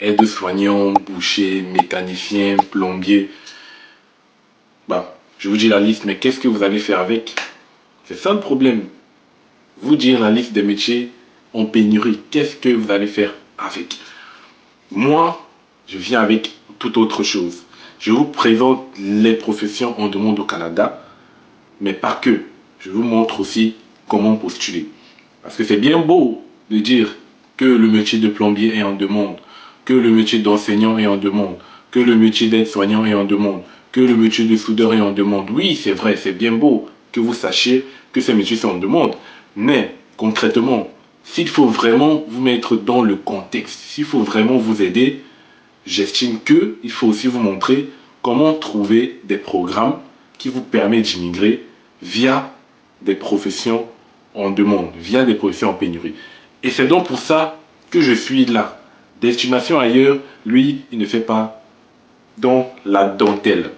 aide-soignant, boucher, mécanicien, plombier. Bah, je vous dis la liste, mais qu'est-ce que vous allez faire avec? C'est ça le problème. Vous dire la liste des métiers en pénurie, qu'est-ce que vous allez faire avec? Moi, je viens avec toute autre chose. Je vous présente les professions en demande au Canada, mais pas que. Je vous montre aussi comment postuler. Parce que c'est bien beau de dire que le métier de plombier est en demande, que le métier d'enseignant est en demande, que le métier d'aide-soignant est en demande, que le métier de soudeur est en demande. Oui, c'est vrai, c'est bien beau que vous sachiez que ces métiers sont en demande. Mais concrètement, s'il faut vraiment vous mettre dans le contexte, s'il faut vraiment vous aider, j'estime qu'il faut aussi vous montrer comment trouver des programmes qui vous permettent d'immigrer via des professions en demande, via des professions en pénurie. Et c'est donc pour ça que je suis là. Destination ailleurs, lui, il ne fait pas dans la dentelle.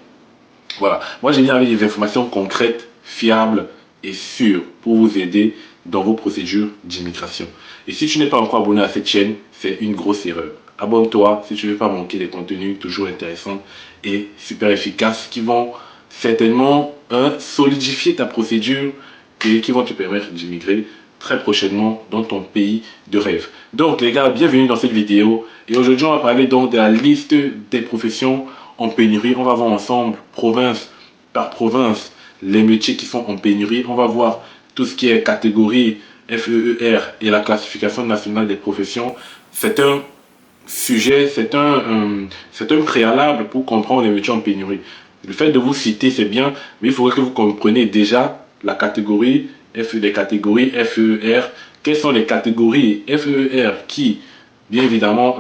Voilà. Moi, j'ai viens avec des informations concrètes, fiables et sûres pour vous aider dans vos procédures d'immigration. Et si tu n'es pas encore abonné à cette chaîne, c'est une grosse erreur. Abonne-toi si tu ne veux pas manquer des contenus toujours intéressants et super efficaces qui vont certainement solidifier ta procédure et qui vont te permettre d'immigrer très prochainement dans ton pays de rêve. Donc les gars, bienvenue dans cette vidéo. Et aujourd'hui, on va parler donc de la liste des professions en pénurie. On va voir ensemble, province par province, les métiers qui sont en pénurie. On va voir tout ce qui est catégorie FEER et la classification nationale des professions. C'est un sujet, c'est un préalable pour comprendre les métiers en pénurie. Le fait de vous citer, c'est bien, mais il faudrait que vous compreniez déjà la catégorie, les catégories FEER. Quelles sont les catégories FEER qui, bien évidemment,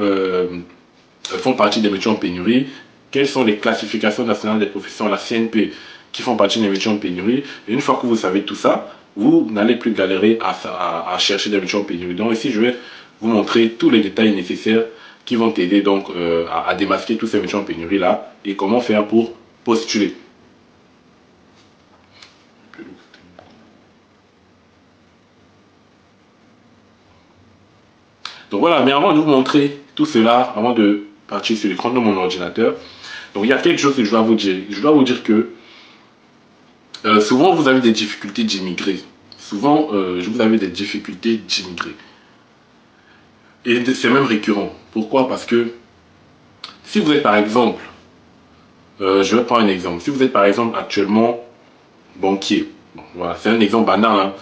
font partie des métiers en pénurie? Quelles sont les classifications nationales des professions, la CNP, qui font partie des métiers en pénurie? Et une fois que vous savez tout ça, vous n'allez plus galérer à chercher des métiers en pénurie. Donc ici, je vais vous montrer tous les détails nécessaires qui vont t'aider donc à démasquer tous ces métiers en pénurie là et comment faire pour postuler. Donc voilà, mais avant de vous montrer tout cela, avant de partir sur l'écran de mon ordinateur, donc il y a quelque chose que je dois vous dire. Je dois vous dire que souvent vous avez des difficultés d'immigrer. Souvent, vous avez des difficultés d'immigrer. Et c'est même récurrent. Pourquoi? Parce que si vous êtes par exemple, je vais prendre un exemple. Si vous êtes par exemple actuellement banquier, bon, voilà, c'est un exemple banal. Hein.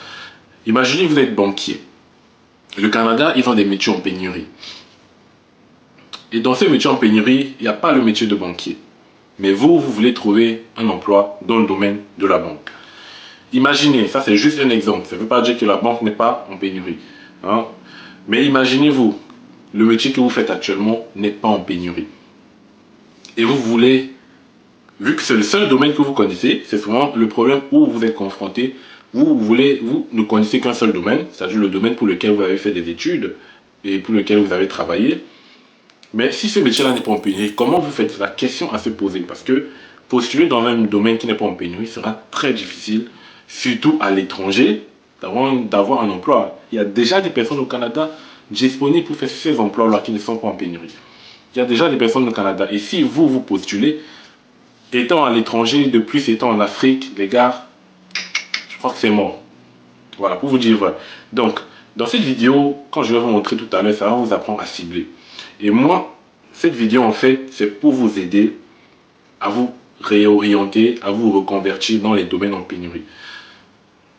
Imaginez que vous êtes banquier. Le Canada, ils ont des métiers en pénurie. Et dans ces métiers en pénurie, il n'y a pas le métier de banquier. Mais vous, vous voulez trouver un emploi dans le domaine de la banque. Imaginez, ça c'est juste un exemple. Ça ne veut pas dire que la banque n'est pas en pénurie. Hein? Mais imaginez-vous, le métier que vous faites actuellement n'est pas en pénurie. Et vous voulez, vu que c'est le seul domaine que vous connaissez, c'est souvent le problème où vous êtes confronté. Vous ne connaissez qu'un seul domaine, c'est-à-dire le domaine pour lequel vous avez fait des études et pour lequel vous avez travaillé. Mais si ce métier-là n'est pas en pénurie, comment vous faites? La question à se poser. Parce que postuler dans un domaine qui n'est pas en pénurie sera très difficile, surtout à l'étranger, d'avoir un emploi. Il y a déjà des personnes au Canada disponibles pour faire ces emplois-là qui ne sont pas en pénurie. Il y a déjà des personnes au Canada. Et si vous, vous postulez, étant à l'étranger, de plus étant en Afrique, les gars, je crois que c'est mort. Voilà, pour vous dire vrai. Donc, dans cette vidéo, quand je vais vous montrer tout à l'heure, ça va vous apprendre à cibler. Et moi, cette vidéo, en fait, c'est pour vous aider à vous réorienter, à vous reconvertir dans les domaines en pénurie.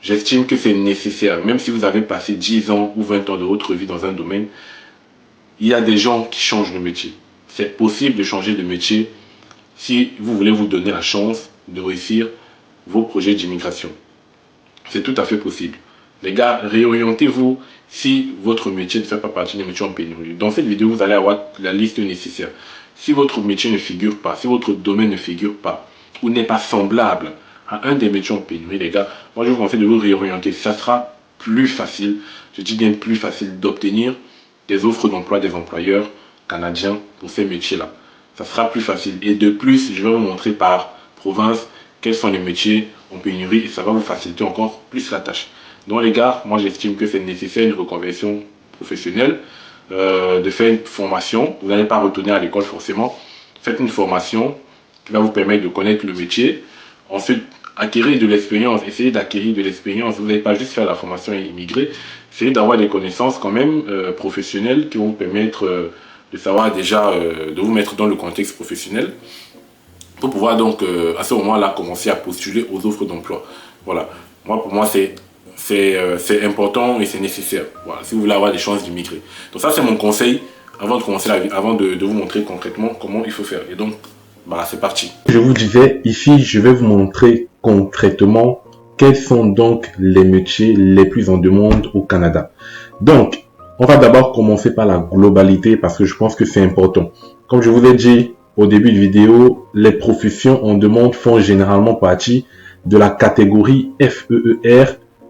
J'estime que c'est nécessaire. Même si vous avez passé 10 ans ou 20 ans de votre vie dans un domaine, il y a des gens qui changent de métier. C'est possible de changer de métier si vous voulez vous donner la chance de réussir vos projets d'immigration. C'est tout à fait possible. Les gars, réorientez-vous si votre métier ne fait pas partie des métiers en pénurie. Dans cette vidéo, vous allez avoir la liste nécessaire. Si votre métier ne figure pas, si votre domaine ne figure pas, ou n'est pas semblable à un des métiers en pénurie, les gars, moi je vous conseille de vous réorienter. Ça sera plus facile, je dis bien plus facile d'obtenir des offres d'emploi des employeurs canadiens pour ces métiers-là. Ça sera plus facile. Et de plus, je vais vous montrer par province quels sont les métiers en pénurie et ça va vous faciliter encore plus la tâche. Donc les gars, moi j'estime que c'est nécessaire une reconversion professionnelle. de faire une formation. Vous n'allez pas retourner à l'école forcément. Faites une formation qui va vous permettre de connaître le métier. Ensuite, acquérir de l'expérience. Essayez d'acquérir de l'expérience. Vous n'allez pas juste faire la formation et immigrer. Essayez d'avoir des connaissances quand même professionnelles qui vont vous permettre de savoir déjà, de vous mettre dans le contexte professionnel pour pouvoir donc à ce moment-là commencer à postuler aux offres d'emploi. Voilà. Moi, pour moi, c'est important et c'est nécessaire. Voilà, si vous voulez avoir des chances d'immigrer. Donc ça, c'est mon conseil avant de commencer avant de vous montrer concrètement comment il faut faire. Et donc, bah, c'est parti. Je vous disais, ici, je vais vous montrer concrètement quels sont donc les métiers les plus en demande au Canada. Donc, on va d'abord commencer par la globalité parce que je pense que c'est important. Comme je vous ai dit au début de vidéo, les professions en demande font généralement partie de la catégorie FEER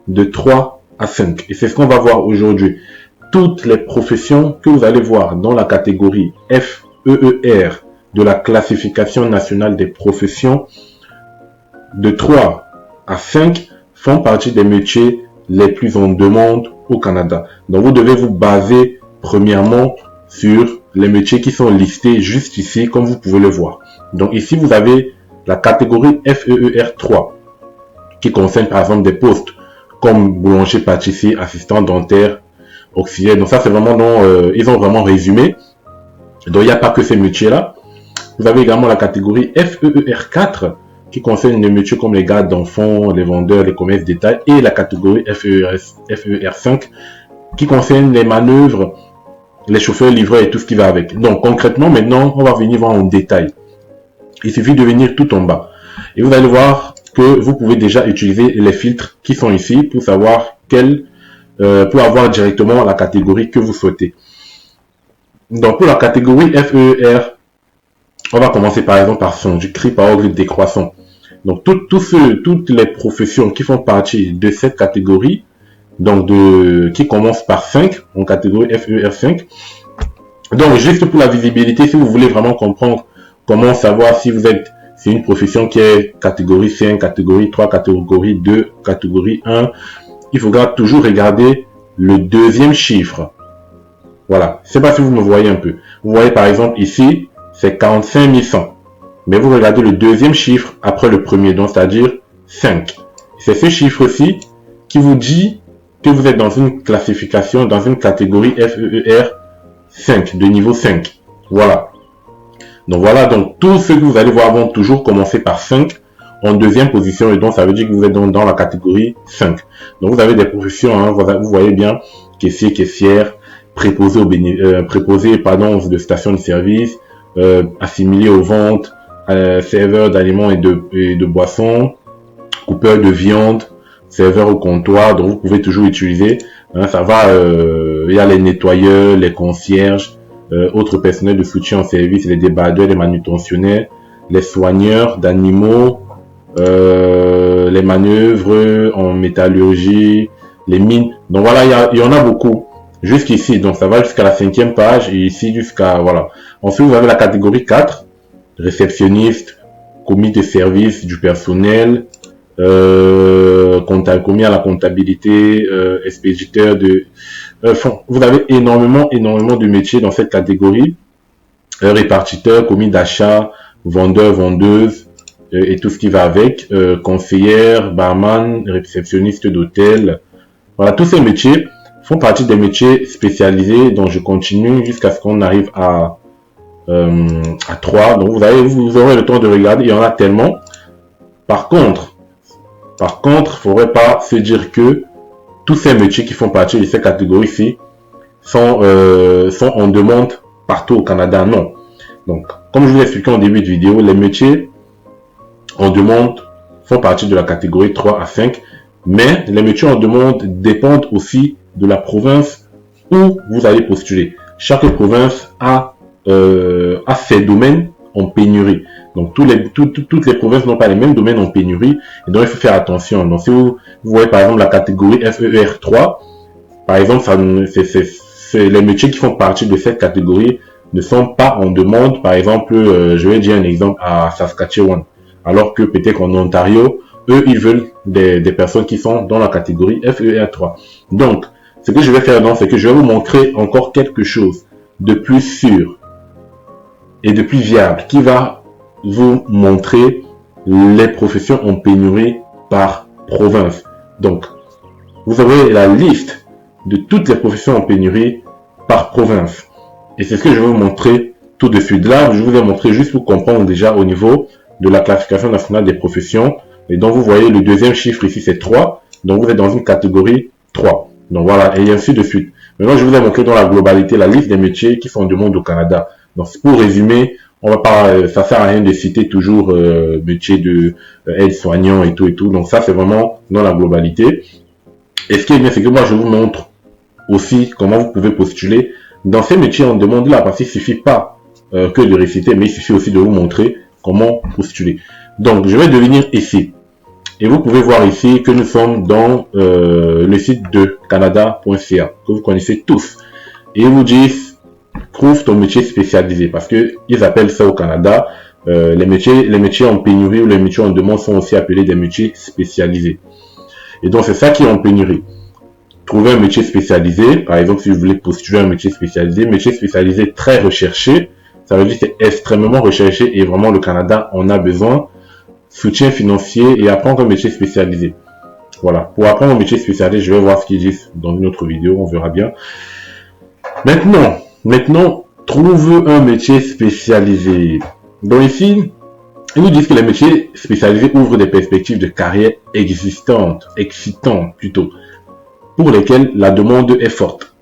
de 3 à 5. Et c'est ce qu'on va voir aujourd'hui. Toutes les professions que vous allez voir dans la catégorie FEER de la classification nationale des professions de 3 à 5 font partie des métiers les plus en demande au Canada. Donc vous devez vous baser premièrement sur les métiers qui sont listés juste ici comme vous pouvez le voir. Donc ici vous avez la catégorie FEER 3 qui concerne par exemple des postes comme boulanger, pâtissier, assistant dentaire, auxiliaire. Donc ça c'est vraiment ils ont vraiment résumé. Donc il n'y a pas que ces métiers là. Vous avez également la catégorie FEER 4 qui concerne les métiers comme les gardes d'enfants, les vendeurs, les commerces de détail, et la catégorie FEER 5 qui concerne les manœuvres, les chauffeurs, livreurs et tout ce qui va avec. Donc concrètement maintenant on va venir voir en détail. Il suffit de venir tout en bas et vous allez voir que vous pouvez déjà utiliser les filtres qui sont ici pour savoir pour avoir directement la catégorie que vous souhaitez. Donc pour la catégorie FEER, on va commencer par exemple par son, j'écris par ordre décroissant. Donc toutes les professions qui font partie de cette catégorie, donc qui commence par 5, en catégorie FEER 5. Donc juste pour la visibilité, si vous voulez vraiment comprendre comment savoir si c'est une profession qui est catégorie 5, catégorie 3, catégorie 2, catégorie 1, il faudra toujours regarder le deuxième chiffre. Voilà, je ne sais pas si vous me voyez un peu. Vous voyez par exemple ici, c'est 45 100. Mais vous regardez le deuxième chiffre après le premier, donc c'est-à-dire 5. C'est ce chiffre-ci qui vous dit que vous êtes dans une classification, dans une catégorie FEER 5, de niveau 5. Voilà. Donc voilà, donc tous ceux que vous allez voir vont toujours commencer par 5 en deuxième position, et donc ça veut dire que vous êtes dans la catégorie 5. Donc vous avez des professions, hein, vous voyez bien, caissier, caissière, préposé de station de service, assimilé aux ventes, serveur d'aliments et de boissons, coupeur de viande, serveur au comptoir. Donc vous pouvez toujours utiliser, hein, ça va, il y a les nettoyeurs, les concierges, autres personnels de soutien en service, les débardeurs, les manutentionnaires, les soigneurs d'animaux, les manœuvres en métallurgie, les mines. Donc voilà, il y en a beaucoup jusqu'ici. Donc ça va jusqu'à la 5e page et ici jusqu'à, voilà. Ensuite vous avez la catégorie 4, réceptionniste, commis de service du personnel, commis à la comptabilité, expéditeur de... vous avez énormément de métiers dans cette catégorie. Répartiteur, commis d'achat, vendeur, vendeuse, et tout ce qui va avec, conseillère, barman, réceptionniste d'hôtel. Voilà, tous ces métiers font partie des métiers spécialisés dont je continue jusqu'à ce qu'on arrive à 3. Donc vous aurez le temps de regarder, il y en a tellement. Par contre, faudrait pas se dire que tous ces métiers qui font partie de ces catégories-ci sont en demande partout au Canada. Non. Donc, comme je vous l'ai expliqué en début de vidéo, les métiers en demande font partie de la catégorie 3 à 5, mais les métiers en demande dépendent aussi de la province où vous allez postuler. Chaque province a ses domaines en pénurie. Donc toutes les provinces n'ont pas les mêmes domaines en pénurie, et donc il faut faire attention. Donc si vous voyez par exemple la catégorie FEER 3, par exemple, les métiers qui font partie de cette catégorie ne sont pas en demande. Par exemple, je vais dire un exemple à Saskatchewan, alors que peut-être en Ontario, eux, ils veulent des personnes qui sont dans la catégorie FEER 3. Donc, ce que je vais faire, c'est que je vais vous montrer encore quelque chose de plus sûr et de plus viable qui va vous montrer les professions en pénurie par province. Donc, vous avez la liste de toutes les professions en pénurie par province. Et c'est ce que je vais vous montrer tout de suite. Là, je vous ai montré juste pour comprendre déjà au niveau de la classification nationale des professions. Et donc, vous voyez le deuxième chiffre ici, c'est 3. Donc, vous êtes dans une catégorie 3. Donc, voilà, et ainsi de suite. Maintenant, je vous ai montré dans la globalité la liste des métiers qui sont en demande au Canada. Donc, pour résumer, on va pas, ça sert à rien de citer toujours métier de aide-soignant et tout. Donc, ça, c'est vraiment dans la globalité. Et ce qui est bien, c'est que moi, je vous montre aussi comment vous pouvez postuler dans ces métiers en demande là, parce qu'il ne suffit pas que de réciter, mais il suffit aussi de vous montrer comment postuler. Donc, je vais devenir ici. Et vous pouvez voir ici que nous sommes dans le site de canada.ca, que vous connaissez tous. Et ils vous disent, trouve ton métier spécialisé, parce que ils appellent ça au Canada, les métiers en pénurie ou les métiers en demande sont aussi appelés des métiers spécialisés. Et donc, c'est ça qui est en pénurie. Trouver un métier spécialisé, par exemple, si vous voulez postuler un métier spécialisé très recherché, ça veut dire que c'est extrêmement recherché et vraiment le Canada en a besoin. Soutien financier et apprendre un métier spécialisé. Voilà. Pour apprendre un métier spécialisé, je vais voir ce qu'ils disent dans une autre vidéo, on verra bien. Maintenant, trouve un métier spécialisé. Donc ici, ils nous disent que les métiers spécialisés ouvrent des perspectives de carrière excitantes plutôt, pour lesquelles la demande est forte.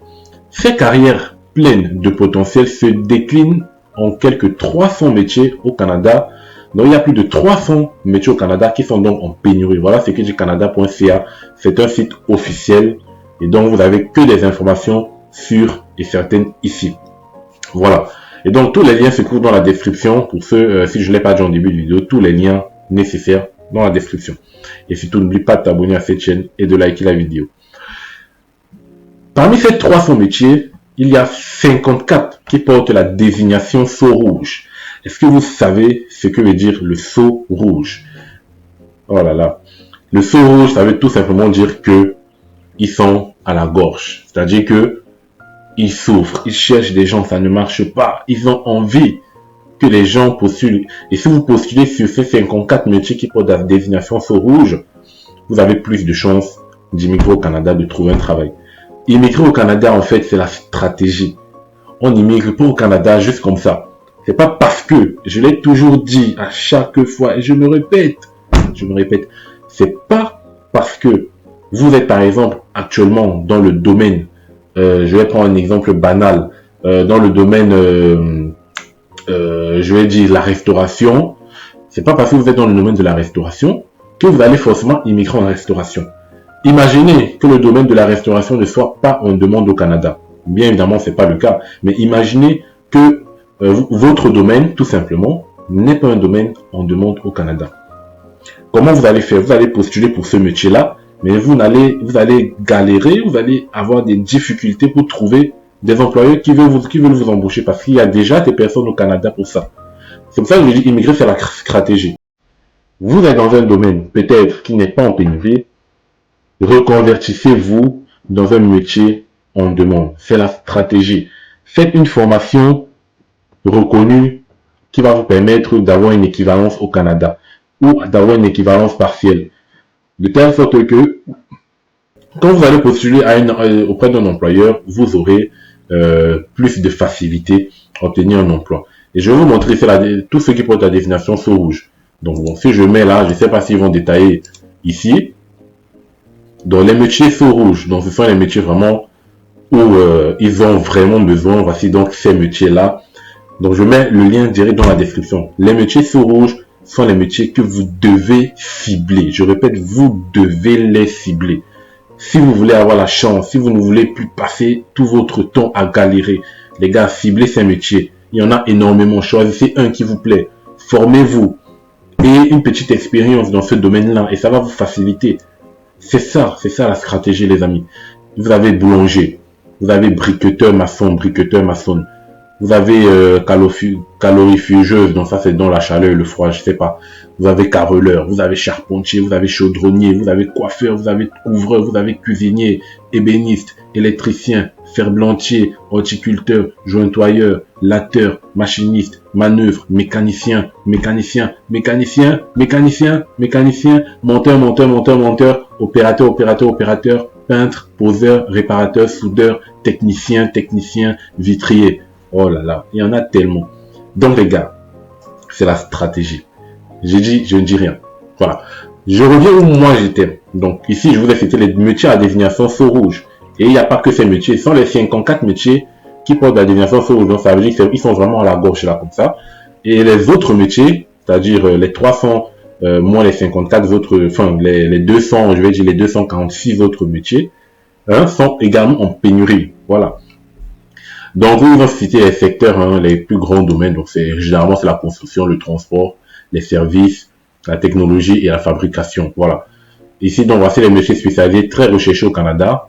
Ces carrières pleines de potentiel se déclinent en quelques 300 métiers au Canada. Donc il y a plus de 300 métiers au Canada qui sont donc en pénurie. Voilà ce que dit canada.ca. C'est un site officiel et donc vous n'avez que des informations sûres et certaines ici. Voilà. Et donc, tous les liens se trouvent dans la description. Pour ceux, si je ne l'ai pas dit en début de vidéo, tous les liens nécessaires dans la description. Et surtout, n'oublie pas de t'abonner à cette chaîne et de liker la vidéo. Parmi ces 300 métiers, il y a 54 qui portent la désignation sceau rouge. Est-ce que vous savez ce que veut dire le sceau rouge? Oh là là. Le sceau rouge, ça veut tout simplement dire que ils sont à la gorge. C'est-à-dire que ils souffrent, ils cherchent des gens, ça ne marche pas. Ils ont envie que les gens postulent. Et si vous postulez sur ces 54 métiers qui portent la désignation sceau rouge, vous avez plus de chances d'immigrer au Canada, de trouver un travail. Immigrer au Canada, en fait, c'est la stratégie. On n'immigre pas au Canada juste comme ça. C'est pas parce que, je l'ai toujours dit à chaque fois, et je me répète, c'est pas parce que vous êtes par exemple actuellement dans le domaine, je vais prendre un exemple banal, dans le domaine, je vais dire la restauration, c'est pas parce que vous êtes dans le domaine de la restauration que vous allez forcément immigrer en restauration. Imaginez que le domaine de la restauration ne soit pas en demande au Canada. Bien évidemment, c'est pas le cas, mais imaginez que votre domaine, tout simplement, n'est pas un domaine en demande au Canada. Comment vous allez faire? Vous allez postuler pour ce métier-là, mais vous allez galérer, vous allez avoir des difficultés pour trouver des employeurs qui veulent vous embaucher parce qu'il y a déjà des personnes au Canada pour ça. C'est pour ça que je dis immigrer, c'est la stratégie. Vous êtes dans un domaine peut-être qui n'est pas en pénurie, reconvertissez-vous dans un métier en demande. C'est la stratégie. Faites une formation reconnue qui va vous permettre d'avoir une équivalence au Canada ou d'avoir une équivalence partielle. De telle sorte que quand vous allez postuler auprès d'un employeur, vous aurez plus de facilité à obtenir un emploi. Et je vais vous montrer tout ce qui porte la désignation sceau rouge. Donc bon, si je mets là, je ne sais pas s'ils vont détailler ici. Dans les métiers sceau rouge, donc ce sont les métiers vraiment où ils ont vraiment besoin. Voici donc ces métiers-là. Donc je mets le lien direct dans la description. Les métiers sceau rouge sont les métiers que vous devez cibler. Je répète, vous devez les cibler. Si vous voulez avoir la chance, si vous ne voulez plus passer tout votre temps à galérer, les gars, ciblez ces métiers. Il y en a énormément. Choisissez un qui vous plaît. Formez-vous. Et une petite expérience dans ce domaine-là. Et ça va vous faciliter. C'est ça la stratégie, les amis. Vous avez boulanger. Vous avez briqueteur, maçon. Vous avez calorifugeuse, donc ça c'est dans la chaleur et le froid, je sais pas. Vous avez carreleur, vous avez charpentier, vous avez chaudronnier, vous avez coiffeur, vous avez couvreur, vous avez cuisinier, ébéniste, électricien, ferblantier, horticulteur, jointoyeur, latteur, machiniste, manœuvre, mécanicien, monteur, opérateur, peintre, poseur, réparateur, soudeur, technicien, vitrier. Oh là là, il y en a tellement. Donc les gars, c'est la stratégie. J'ai dit, je ne dis rien. Voilà. Je reviens où moi j'étais. Donc ici, je vous ai cité les métiers à désignation feu rouge. Et il n'y a pas que ces métiers. Ce sont les 54 métiers qui portent la désignation feu rouge. Donc ça veut dire qu'ils sont vraiment à la gauche là, comme ça. Et les autres métiers, c'est-à-dire les 300 moins les 54 autres, enfin les 200, je vais dire les 246 autres métiers, hein, sont également en pénurie. Voilà. Donc, vous ont cité les secteurs, hein, les plus grands domaines. Donc, généralement, c'est la construction, le transport, les services, la technologie et la fabrication. Voilà. Ici, donc, voici les métiers spécialisés très recherchés au Canada.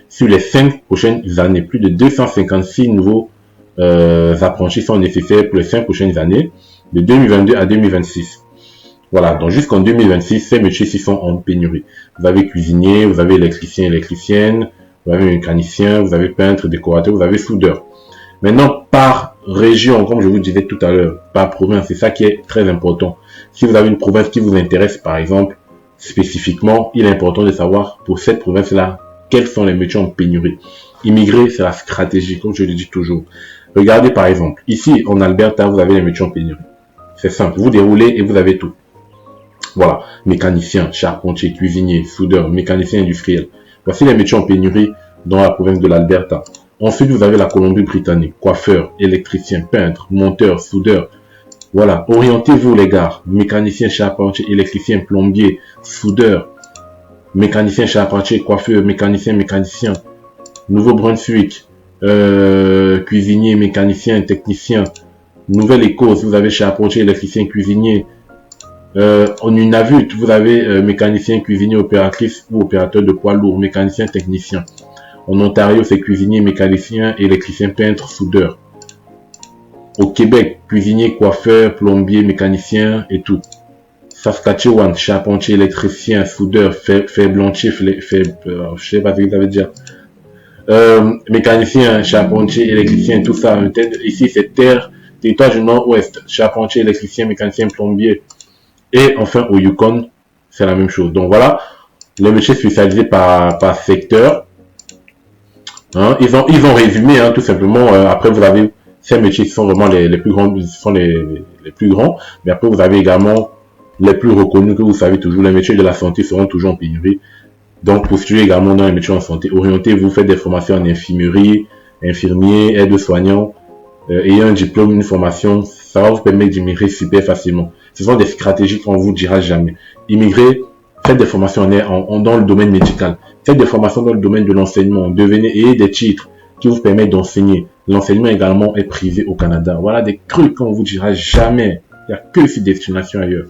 Sur les 5 prochaines années, plus de 256 nouveaux apprentis sont nécessaires pour les 5 prochaines années, de 2022 à 2026. Voilà. Donc, jusqu'en 2026, ces métiers-ci sont en pénurie. Vous avez cuisinier, vous avez électricienne, vous avez mécanicien, vous avez peintre, décorateur, vous avez soudeur. Maintenant, par région, comme je vous disais tout à l'heure, par province, c'est ça qui est très important. Si vous avez une province qui vous intéresse, par exemple, spécifiquement, il est important de savoir pour cette province-là, quels sont les métiers en pénurie. Immigrer, c'est la stratégie, comme je le dis toujours. Regardez par exemple, ici en Alberta, vous avez les métiers en pénurie. C'est simple, vous déroulez et vous avez tout. Voilà, mécanicien, charpentier, cuisinier, soudeur, mécanicien industriel. Voici les métiers en pénurie dans la province de l'Alberta. Ensuite, vous avez la Colombie-Britannique, coiffeur, électricien, peintre, monteur, soudeur. Voilà, orientez-vous les gars, mécanicien, charpentier, électricien, plombier, soudeur, mécanicien, charpentier, coiffeur, mécanicien. Nouveau-Brunswick, cuisinier, mécanicien, technicien. Nouvelle-Écosse, vous avez charpentier, électricien, cuisinier. En Nunavut, vous avez mécanicien, cuisinier, opératrice ou opérateur de poids lourd, mécanicien, technicien. En Ontario, c'est cuisinier, mécanicien, électricien, peintre, soudeur. Au Québec, cuisinier, coiffeur, plombier, mécanicien et tout. Saskatchewan, charpentier, électricien, soudeur, ferblantier, je sais pas ce que ça veut dire. Mécanicien, charpentier, électricien, tout ça. Ici, c'est territoire du Nord-Ouest. Charpentier, électricien, mécanicien, plombier. Et enfin, au Yukon, c'est la même chose. Donc voilà, les métiers spécialisés par secteur. Hein, ils ont résumé, hein, tout simplement. Après, vous avez ces métiers qui sont vraiment les plus grands, sont les plus grands. Mais après, vous avez également les plus reconnus que vous savez toujours. Les métiers de la santé seront toujours en pénurie. Donc, postulez également dans les métiers en santé. Orientez-vous, faites des formations en infirmerie, infirmier, aide-soignant. Ayant un diplôme, une formation, ça va vous permettre d'immigrer super facilement. Ce sont des stratégies qu'on vous dira jamais. Immigrer, faites des formations dans le domaine médical. Faites des formations dans le domaine de l'enseignement. Ayez des titres qui vous permettent d'enseigner. L'enseignement également est privé au Canada. Voilà des trucs qu'on vous dira jamais. Il n'y a que ces destinations ailleurs.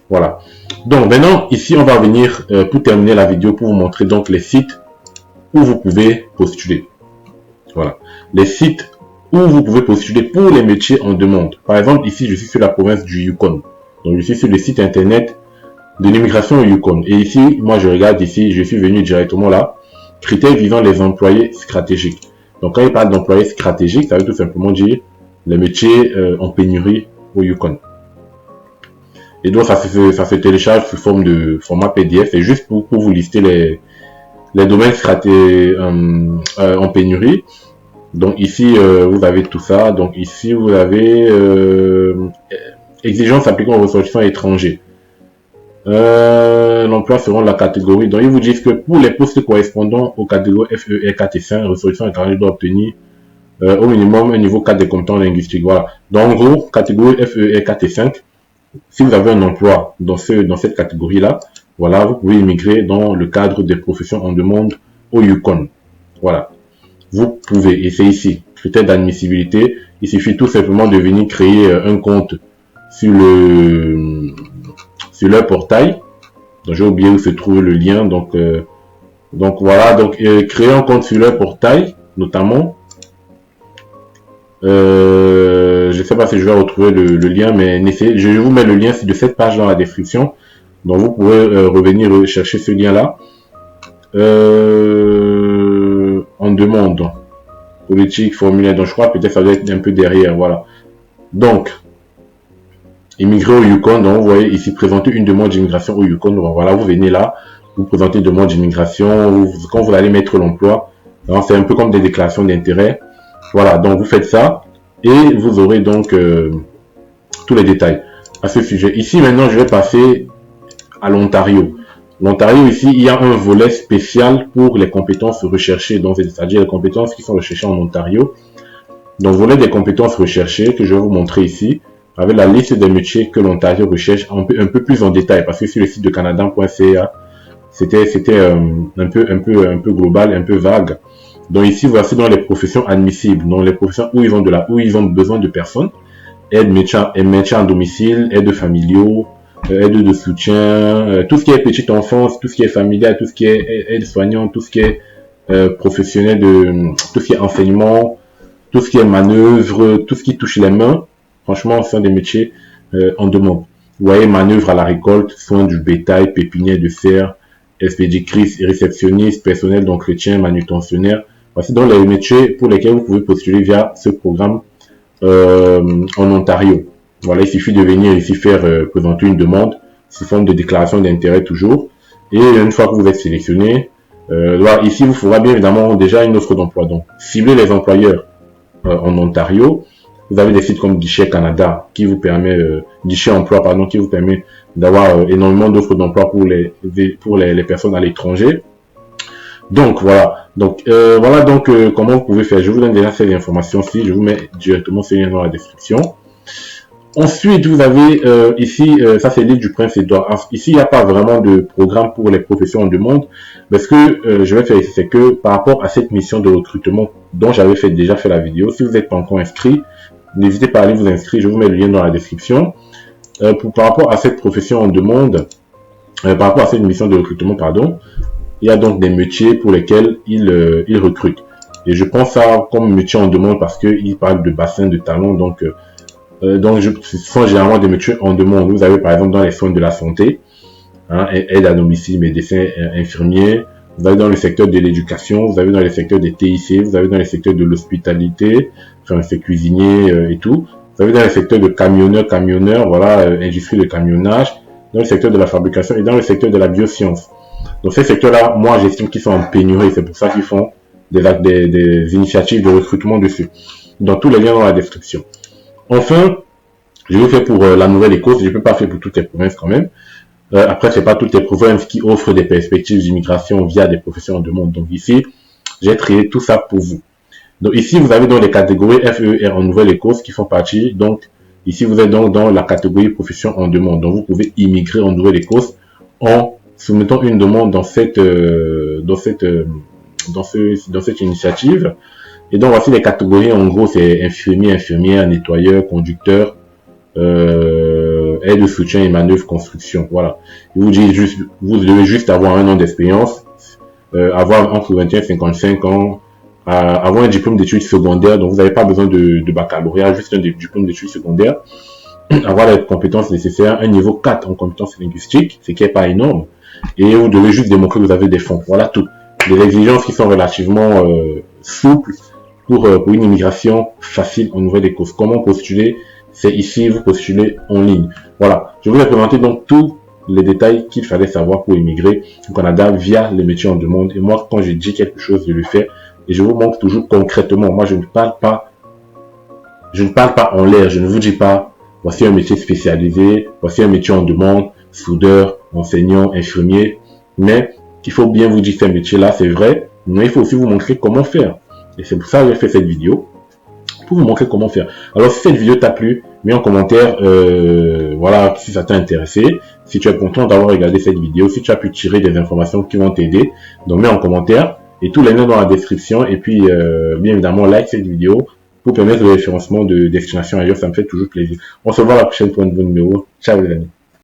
Voilà. Donc maintenant, ici, on va venir pour terminer la vidéo pour vous montrer donc les sites où vous pouvez postuler. Voilà. Les sites où vous pouvez postuler pour les métiers en demande. Par exemple, ici, je suis sur la province du Yukon. Donc, je suis sur le site internet de l'immigration au Yukon. Et ici, moi, je regarde ici, je suis venu directement là. Critères visant les employés stratégiques. Donc, quand il parle d'employés stratégiques, ça veut tout simplement dire les métiers en pénurie au Yukon. Et donc, ça se télécharge sous forme de format PDF. C'est juste pour vous lister les domaines en pénurie. Donc ici, vous avez tout ça. Donc ici, vous avez exigences appliquant aux ressortissants étrangers. L'emploi selon la catégorie. Donc ils vous disent que pour les postes correspondant aux catégories FE, R4 et 5, ressortissants étrangers doivent obtenir au minimum un niveau 4 des compétences linguistiques. Voilà. Donc en gros, catégorie FE, R4 et 5, si vous avez un emploi dans cette catégorie-là, voilà, vous pouvez immigrer dans le cadre des professions en demande au Yukon. Voilà. Vous pouvez, et c'est ici, critère d'admissibilité. Il suffit tout simplement de venir créer un compte sur leur portail. Donc j'ai oublié où se trouve le lien. Donc voilà, créer un compte sur leur portail. notamment. Je sais pas si je vais retrouver le lien, mais je vous mets le lien de cette page dans la description. Donc vous pourrez revenir chercher ce lien-là. En demande politique, formulaire, donc je crois peut-être ça doit être un peu derrière, voilà. Donc, immigrer au Yukon, donc vous voyez ici, présenter une demande d'immigration au Yukon, donc voilà, vous venez là, vous présentez une demande d'immigration, quand vous allez mettre l'emploi, c'est un peu comme des déclarations d'intérêt, voilà, donc vous faites ça, et vous aurez donc tous les détails à ce sujet. Ici, maintenant, je vais passer à l'Ontario. L'Ontario, ici, il y a un volet spécial pour les compétences recherchées, donc c'est-à-dire les compétences qui sont recherchées en Ontario. Donc, volet des compétences recherchées que je vais vous montrer ici, avec la liste des métiers que l'Ontario recherche un peu plus en détail, parce que sur le site de canada.ca, c'était un peu global, un peu vague. Donc ici, voici dans les professions admissibles, donc les professions où ils ont besoin de personnes, aide maintien à domicile, aide familiaux, aide de soutien, tout ce qui est petite enfance, tout ce qui est familial, tout ce qui est aide soignante, tout ce qui est professionnel, tout ce qui est enseignement, tout ce qui est manœuvre, tout ce qui touche les mains. Franchement, ce sont des métiers en demande. Vous voyez, manœuvre à la récolte, soins du bétail, pépinière de serre, expéditrice, réceptionniste, personnel d'entretien, manutentionnaire. Voici donc les métiers pour lesquels vous pouvez postuler via ce programme en Ontario. Voilà, il suffit de venir ici faire présenter une demande sous forme de déclaration d'intérêt toujours. Et une fois que vous êtes sélectionné, ici vous fera bien évidemment déjà une offre d'emploi. Donc, ciblez les employeurs en Ontario. Vous avez des sites comme Guichet Canada qui vous permet, Guichet Emploi pardon, qui vous permet d'avoir énormément d'offres d'emploi pour les personnes à l'étranger. Donc voilà, comment vous pouvez faire. Je vous donne déjà ces informations-ci, je vous mets directement ces liens dans la description. Ensuite, vous avez ici, ça c'est l'île du Prince-Édouard. Ici, il n'y a pas vraiment de programme pour les professions en demande. Mais ce que je vais faire ici, c'est que par rapport à cette mission de recrutement dont j'avais déjà fait la vidéo, si vous n'êtes pas encore inscrit, n'hésitez pas à aller vous inscrire. Je vous mets le lien dans la description. Par rapport à cette profession en demande, par rapport à cette mission de recrutement, pardon, il y a donc des métiers pour lesquels ils recrutent. Et je pense ça comme métier en demande parce qu'ils parlent de bassin de talent, donc ce sont généralement des métiers en demande. Vous avez par exemple dans les soins de la santé, aide à domicile, médecin, infirmier. Vous avez dans le secteur de l'éducation, vous avez dans le secteur des TIC, vous avez dans le secteur de l'hospitalité, enfin c'est cuisinier et tout. Vous avez dans le secteur de camionneur, voilà, industrie de camionnage, dans le secteur de la fabrication et dans le secteur de la bioscience. Donc ces secteurs-là, moi j'estime qu'ils sont en pénurie, c'est pour ça qu'ils font des initiatives de recrutement dessus. Dans tous les liens dans la description. Enfin, je vais faire pour la Nouvelle-Écosse, je ne peux pas faire pour toutes les provinces quand même. Après, c'est pas toutes les provinces qui offrent des perspectives d'immigration via des professions en demande. Donc ici, j'ai trié tout ça pour vous. Donc ici, vous avez dans les catégories FER en Nouvelle-Écosse qui font partie. Donc ici, vous êtes donc dans la catégorie profession en demande. Donc vous pouvez immigrer en Nouvelle-Écosse en soumettant une demande dans cette initiative. Et donc voici les catégories. En gros, c'est infirmier, infirmière, nettoyeur, conducteur, aide de soutien et manœuvre construction. Voilà. Je vous dis juste, vous devez juste avoir un an d'expérience, avoir entre 21 et 55 ans, avoir un diplôme d'études secondaires. Donc vous n'avez pas besoin de baccalauréat, juste un diplôme d'études secondaires. Avoir les compétences nécessaires, un niveau 4 en compétences linguistiques, ce qui n'est pas énorme. Et vous devez juste démontrer que vous avez des fonds. Voilà tout. Des exigences qui sont relativement souples pour une immigration facile en Nouvelle-Écosse. Comment postuler? C'est ici, vous postulez en ligne. Voilà. Je vous ai présenté donc tous les détails qu'il fallait savoir pour immigrer au Canada via les métiers en demande. Et moi, quand je dis quelque chose, je le fais. Et je vous montre toujours concrètement. Moi, je ne parle pas en l'air. Je ne vous dis pas, voici un métier spécialisé, voici un métier en demande, soudeur, enseignant, infirmier. Mais il faut bien vous dire que ces métiers-là, c'est vrai. Mais il faut aussi vous montrer comment faire. Et c'est pour ça que j'ai fait cette vidéo. Pour vous montrer comment faire. Alors si cette vidéo t'a plu, mets en commentaire voilà, si ça t'a intéressé, si tu es content d'avoir regardé cette vidéo, si tu as pu tirer des informations qui vont t'aider, donc mets en commentaire et tous les liens dans la description et puis bien évidemment like cette vidéo pour permettre le référencement de destination ailleurs, ça me fait toujours plaisir. On se voit la prochaine pour un nouveau numéro. Ciao les amis.